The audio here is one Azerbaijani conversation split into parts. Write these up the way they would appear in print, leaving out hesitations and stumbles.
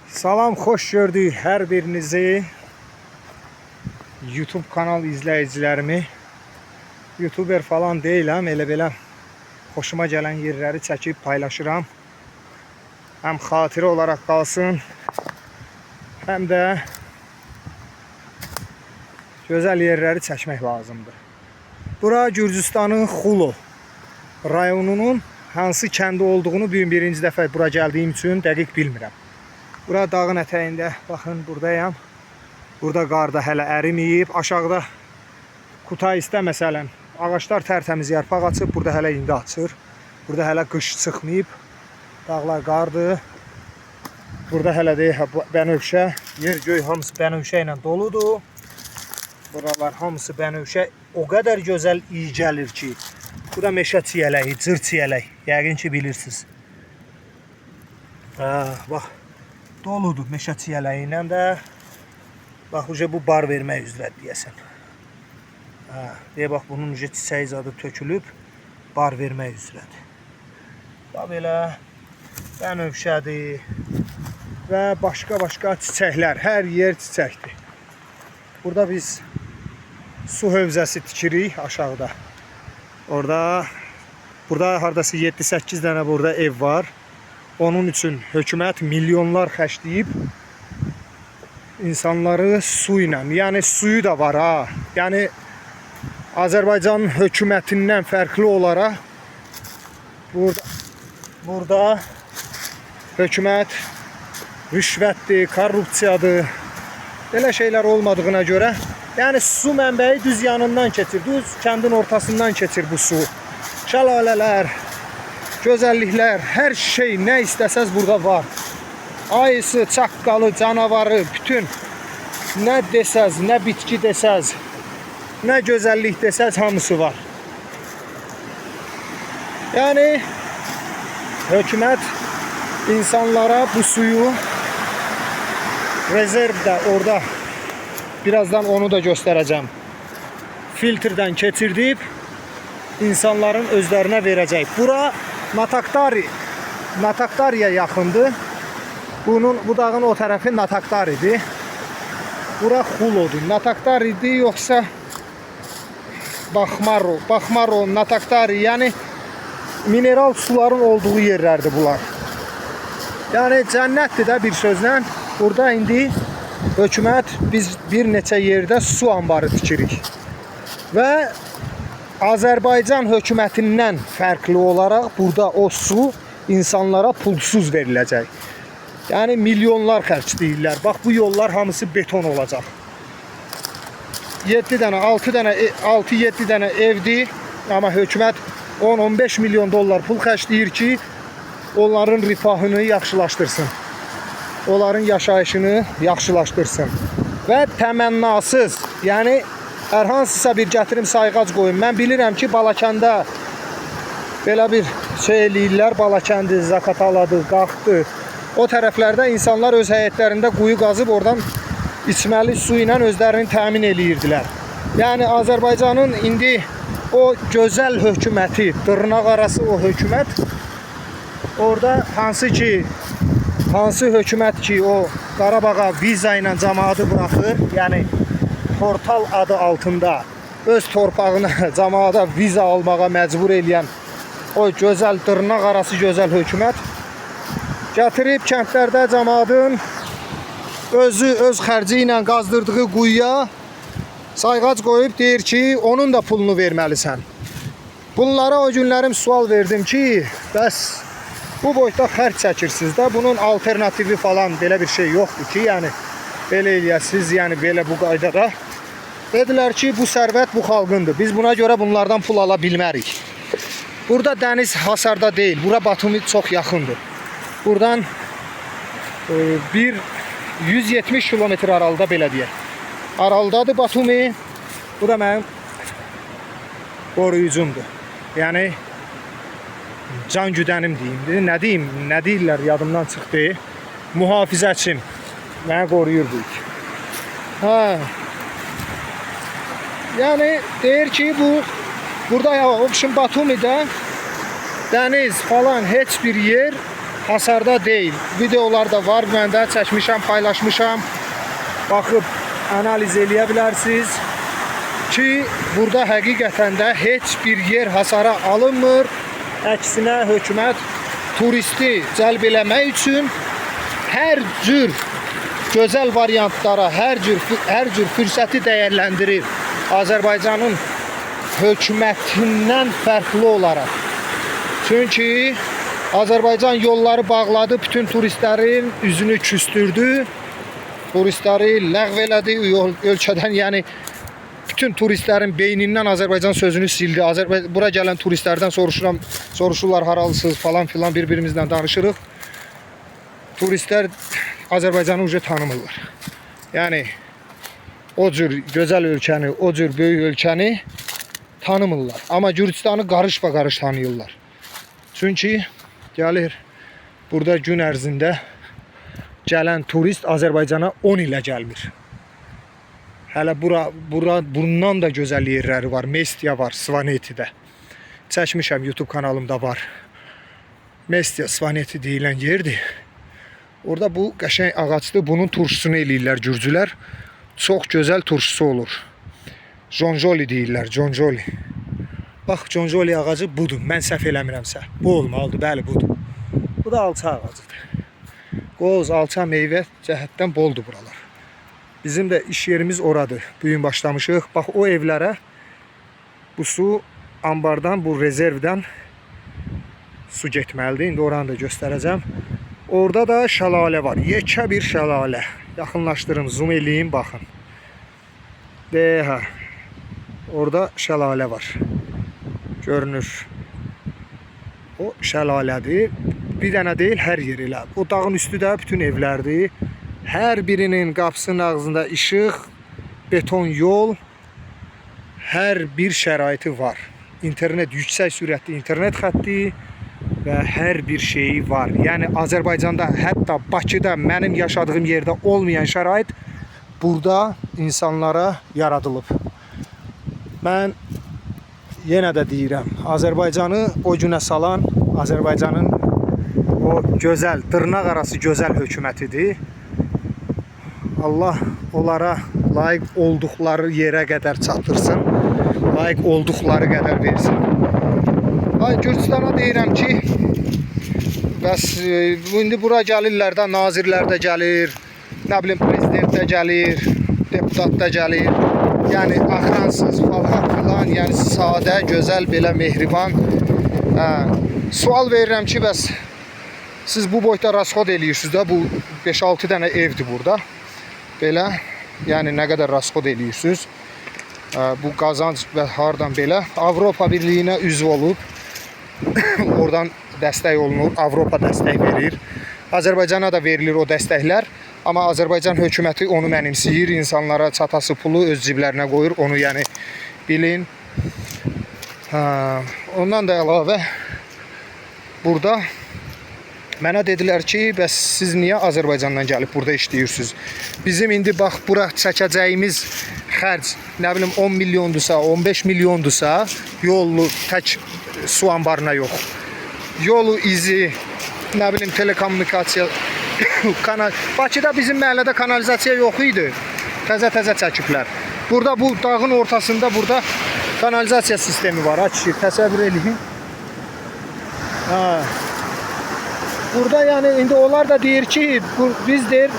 Salam, xoş gördük hər birinizi. YouTube kanal izləyicilərimi. YouTuber falan deyiləm, elə belə xoşuma gələn yerləri çəkib paylaşıram. Həm xatirə olaraq qalsın, həm də gözəl yerləri çəkmək lazımdır. Bura Gürcüstanın Xulu rayonunun hansı kəndi olduğunu bugün birinci dəfə bura gəldiyim üçün dəqiq bilmirəm. Bura dağın ətəyində, baxın buradayam. Burada qar da hələ əriməyib. Aşağıda Kutaisdə məsələn ağaçlar tərtəmiz yarpaq açıb, burada hələ indi açır. Burada hələ qış çıxmayıb. Dağlar qardır. Burada hələ də bənövşə, yer göy hamısı bənövşə ilə doludur. Buralar hamısı bənövşə. O qədər gözəl iyi gəlir ki, bu da meşə çiyələyi, cır çiyələk. Yəqin ki bilirsiniz. Bax, doludur meşə çiyələyi ilə də. Bax, bu bar vermək üzrə deyəsən. Deyə bax, bunun çiçək zadı tökülüb, bar vermək üzrədir. Bax, belə bənövşədir və başqa çiçəklər. Hər yer çiçəkdir. Burada biz su hövzəsi tikirik aşağıda. Burada hardası 7-8 dənə burada ev var. Onun üçün hökumət milyonlar xərcləyib insanları su ilə, yəni suyu da var ha. Yəni Azərbaycan hökumətindən fərqli olaraq burada hökumət rüşvətdir, korrupsiyadır. Belə şeylər olmadığına görə, yəni su mənbəyi düz yanından keçir, düz kəndin ortasından keçir bu su. Şəlalələr, gözəlliklər, hər şey nə istəsəz burada var. Ayısı, çaqqalı, canavarı, bütün nə desəz, nə bitki desəz, nə gözəllik desəz hamısı var. Yəni hökumət insanlara bu suyu rezervdə orada, birazdan onu da göstərəcəm, filtrdən keçirdib insanların özlərinə verəcək. Bura Nataktariya yaxındır. Bu dağın o tərəfi Nataktaridir. Bura Xulodur. Nataktaridir yoxsa Baxmaro, Nataktari, yəni mineral suların olduğu yerlərdir bunlar. Yəni cənnətdir də bir sözlə. Burada indi hökumət biz bir neçə yerdə su anbarı tikirik. Və Azərbaycan hökumətindən fərqli olaraq burada o su insanlara pulsuz veriləcək. Yəni milyonlar xərcləyirlər. Bax, bu yollar hamısı beton olacaq. 6-7 dənə evdir. Amma hökumət 10-15 milyon dollar pul xərcləyir ki, onların rifahını yaxşılaşdırsın. Onların yaşayışını yaxşılaşdırsın. Və təmənnasız, yəni hər hansısa bir gətirim sayğac qoyun. Mən bilirəm ki, Balakəndə belə bir şey eləyirlər. Balakəndi, Zakataladı, Qaxdı. O tərəflərdə insanlar öz həyətlərində quyu qazıb oradan içməli su ilə özlərini təmin eləyirdilər. Yəni Azərbaycanın indi o gözəl hökuməti, dırnaq arası o hökumət, orada hansı hökumət ki o Qarabağa viza ilə cəmaatı buraxır, yəni portal adı altında öz torpağına cəmaata viza almağa məcbur eləyən o gözəl dırnaq arası gözəl hökumət gətirib kəndlərdə cəmaatın özü öz xərci ilə qazdırdığı quyuya sayğac qoyub deyir ki, onun da pulunu verməlisən. Bunlara o günlərim sual verdim ki, bəs bu boyda xərc çəkirsiniz də, bunun alternativi falan belə bir şey yoxdur ki, yəni belə eləyəsiniz, yəni belə bu qaydada. Dedilər ki, bu sərvət bu xalqındır. Biz buna görə bunlardan pul ala bilmərik. Burada dəniz hasarda deyil, bura Batumi çox yaxındır. Buradan 170 kilometr aralıda belə deyək. Aralıdadır Batumi. Bu da mənim qoruyucumdur. Yəni can güdənim deyim. Nə deyim, nə deyirlər yadımdan çıxdı. Mühafizəçim. Məni qoruyur bu iki. Yəni deyir ki, burada Batumidə dəniz falan heç bir yer hasarda deyil. Videolarda var, mən də çəkmişəm, paylaşmışam. Baxıb analiz eləyə bilərsiniz ki, burada həqiqətən də heç bir yer hasara alınmır. Əksinə hökumət turisti cəlb eləmək üçün hər cür gözəl variantlara, hər cür fürsəti dəyərləndirir. Azərbaycanın hökumətindən fərqli olaraq. Çünki Azərbaycan yolları bağladı, bütün turistlərin üzünü küstürdü. Turistləri ləğv elədi ölkədən, yəni bütün turistlərin beynindən Azərbaycan sözünü sildi. Bura gələn turistlərdən soruşurlar haralısınız falan filan, bir-birimizlə danışırıq. Turistlər Azərbaycanı uca tanımırlar. Yəni o cür gözəl ölkəni, o cür böyük ölkəni tanımırlar. Amma Gürcüstanı qarış-qarış tanıyırlar. Çünki gəlir burada gün ərzində gələn turist Azərbaycana 10 ilə gəlmir. Hələ bundan da gözəl yerləri var. Mestia var, Svanetidə. Çəkmişəm, YouTube kanalımda var. Mestia, Svaneti deyilən yerdir. Orada bu qəşəng ağacdır. Bunun turşusunu eləyirlər gürcülər. Çox gözəl turşusu olur. Jonjoli deyirlər, jonjoli. Bax, jonjoli ağacı budur. Mən səhv eləmirəmsə. Bu olmalıdır, bəli budur. Bu da alça ağacıdır. Qoz, alça, meyvə cəhətdən boldur buralar. Bizim də iş yerimiz oradır. Bu gün başlamışıq. Bax, o evlərə bu su ambardan, bu rezervdən su getməlidir. İndi oranı da göstərəcəm. Orada da şəlalə var. Yekə bir şəlalə. Yaxınlaşdırım, zoom eləyim, baxın. Orada şəlalə var. Görünür. O şəlalədir. Bir dənə deyil, hər yer elə. O dağın üstü də bütün evlərdir. Hər birinin qapısının ağzında işıq, beton yol, hər bir şəraiti var. İnternet, yüksək sürətli internet xətti və hər bir şeyi var. Yəni Azərbaycanda, hətta Bakıda, mənim yaşadığım yerdə olmayan şərait burada insanlara yaradılıb. Mən yenə də deyirəm, Azərbaycanı o günə salan Azərbaycanın o gözəl, dırnaq arası gözəl hökumətidir. Allah onlara layiq olduqları yerə qədər çatdırsın, layiq olduqları qədər versin. Gürcüstana deyirəm ki, bəs indi bura gəlirlər də, nazirlər də gəlir, nə bilim, prezident də gəlir, deputat da gəlir. Yəni axransız falan filan, yəni sadə, gözəl, belə mehriban. Sual verirəm ki, bəs siz bu boyda rasxod eləyirsiniz də, bu 5-6 dənə evdir burada. Belə, yəni nə qədər rasxod eləyirsiniz. Bu qazanc və hardan belə. Avropa Birliyinə üzv olub. Oradan dəstək olunur, Avropa dəstək verir. Azərbaycana da verilir o dəstəklər. Amma Azərbaycan hökuməti onu mənimsəyir, insanlara çatası pulu öz ciblərinə qoyur, onu yəni bilin. Ondan da əlavə burada mənə dedilər ki, bəs siz niyə Azərbaycandan gəlib burada işləyirsiniz? Bizim indi bax, bura çəkəcəyimiz xərc, nə bilim 10 milyondursa, 15 milyondursa, yolu tək su anbarına yox. Yolu izi, nə bilim telekommunikasiya, Bakıda bizim məhəllədə kanalizasiya yox idi. Təzə çəkiblər. Burada bu dağın ortasında burada kanalizasiya sistemi var. Açıq, təsəvvür edin. Burada yəni indi onlar da deyir ki, biz deyir,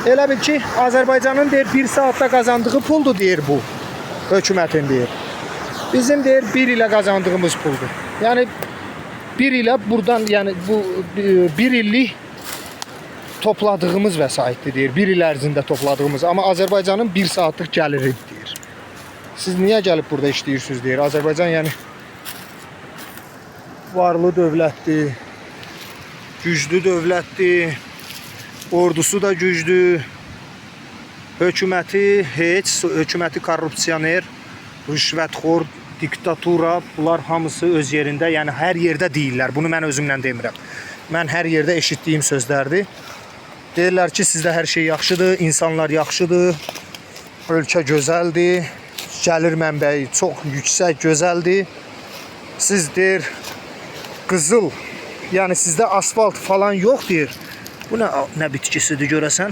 elə bil ki, Azərbaycanın deyir 1 saatda qazandığı puldur deyir bu. Hökumətin deyir. Bizim deyir 1 ilə qazandığımız puldur. Yəni 1 ilə buradan, yəni bu 1 illik topladığımız vəsaitdir deyir. 1 il ərzində topladığımız. Amma Azərbaycanın 1 saatlıq gəliri deyir. Siz niyə gəlib burada işləyirsiniz deyir. Azərbaycan yəni varlı dövlətdir. Güclü dövlətdir. Ordusu da güclü. Hökuməti heç, hökuməti korrupsioner, rüşvətxor, diktatura, bunlar hamısı öz yerində, yəni hər yerdə deyirlər. Bunu mən özümlə demirəm. Mən hər yerdə eşitdiyim sözlərdir. Deyirlər ki, sizdə hər şey yaxşıdır, insanlar yaxşıdır, ölkə gözəldir, gəlir mənbəyi çox yüksək, gözəldir. Siz deyir, qızıl Yəni sizdə asfalt falan yox deyir. Bu nə bitkisidir görəsən?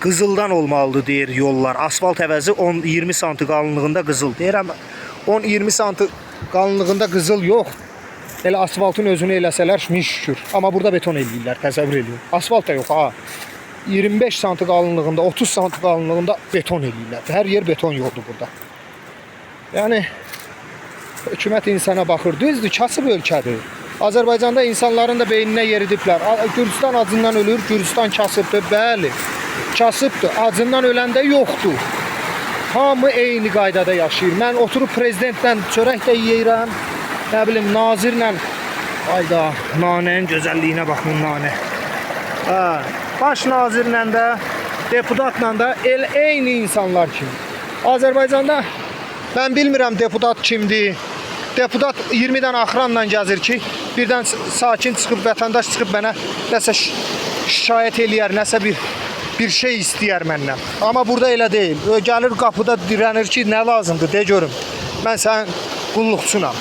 Qızıldan olmalıdır deyir yollar. Asfalt əvəzi 10-20 sm qalınlığında qızıl. Deyirəm 10-20 sm qalınlığında qızıl yox. Elə asfaltın özünü eləsələr min şükür. Amma burada beton eləyirlər, təsəvvür edin. Asfalt da yox ha. 25 sm qalınlığında, 30 sm qalınlığında beton eləyirlər. Hər yer beton yoldur burada. Yəni hökumət insana baxır. Düzdür, kasıb ölkədir. Azərbaycanda insanların da beyninə yeridiblər. Gürcüstan acından ölür, Gürcüstan kasıbdır, bəli. Kasıbdır, acından öləndə yoxdur. Hamı eyni qaydada yaşayır. Mən oturub prezidentlə çörək də yeyirəm. Nə bilim, nazirlə. Ayda, nanənin gözəlliyinə baxın, nanə. Baş nazirlə də, deputatla da eyni insanlar kimi. Azərbaycanda mən bilmirəm deputat kimdir. Deputat 20 dənə axranla gəzir ki, birdən sakin çıxıb, vətəndaş çıxıb mənə nəsə şikayət eləyər, nəsə bir şey istəyər məndən. Amma burada elə deyil. Gəlir qapıda dirənir ki, nə lazımdır, de görüm. Mən sənin qulluqçunam.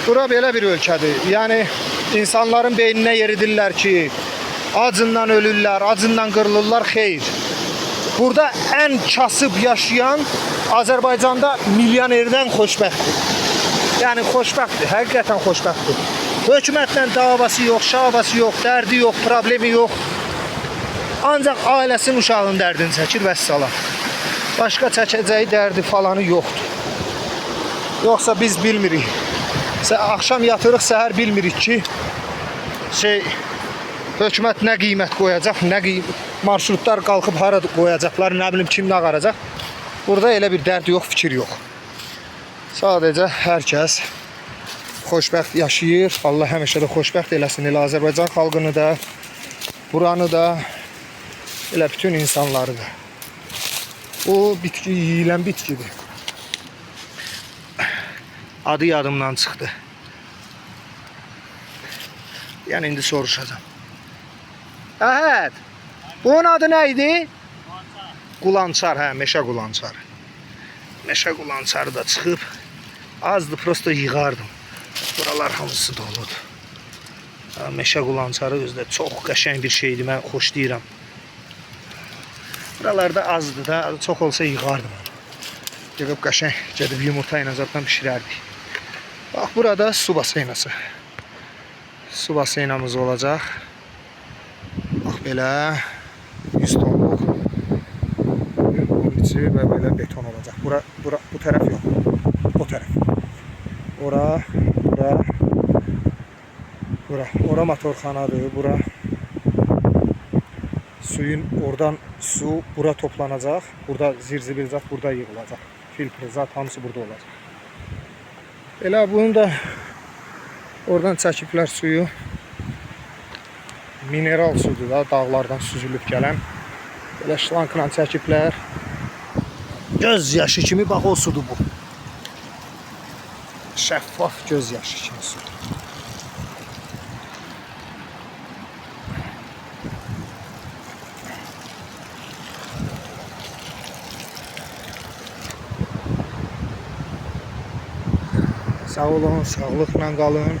Bura belə bir ölkədir. Yəni, insanların beyninə yeridirlər ki, acından ölürlər, acından qırılırlar, xeyr. Burada ən kasıb yaşayan Azərbaycanda milyonerdən xoşbəxtdir. Yəni, xoşbəxtdir, həqiqətən xoşbəxtdir. Hökumətlə davası yox, şavası yox, dərdi yox, problemi yox. Ancaq ailəsinin uşağının dərdini çəkir və salam. Başqa çəkəcəyi dərdi falanı yoxdur. Yoxsa biz bilmirik. Axşam yatırıq, səhər bilmirik ki, hökumət nə qiymət qoyacaq, nə marşrutlar qalxıb hara qoyacaqlar, nə bilim kim nə qaracaq. Burada elə bir dərd yox, fikir yox. Sadəcə hər kəs xoşbəxt yaşayır. Allah həmişə də xoşbəxt eləsin. Elə Azərbaycan xalqını da, buranı da, elə bütün insanları da. O bitki yeyilən bitkidir. Adı yadımdan çıxdı. Yəni indi soruşacağım. Əhəd, bunun adı nə idi? Qulançar, hə, meşə qulançarı. Meşə qulançarı da çıxıb, azdı, prosto yığardım. Buralar hamısı doludur. Meşə qulançarı özdə çox qəşəng bir şeydir, mən xoşlayıram. Buralarda azdı da, çox olsa yığardım. Yığıb qəşəng, gedib yumurta ilə zaten pişirərdik. Bax, burada su baseynası. Su baseynamız olacaq. Bax, belə 100 tonluq. Bunun içi və belə beton olacaq. Bu tərəf yox, o tərəf. Ora, bura, bura. Ora motorxanadır, bura. Suyun, oradan su bura toplanacaq. Burada zirzibil zat burada yığılacaq. Filtr zat hamısı burada olacaq. Elə bunu da oradan çəkiblər suyu. Mineral sudur da, dağlardan süzülüb gələn. Belə şlankla çəkiblər. Göz yaşı kimi, bax o sudur bu. Şəffaf göz yaşı kimi sudur. Sağ olun, sağlıqla qalın.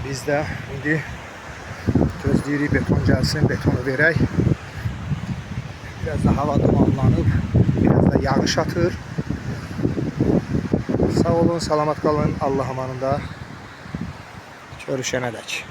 Biz də indi gözləyirik beton gəlsin, betonu verək. Biraz da hava dumanlanıb, biraz da yağış atır. Sağ olun, salamat qalın, Allah amanında. Görüşənədək.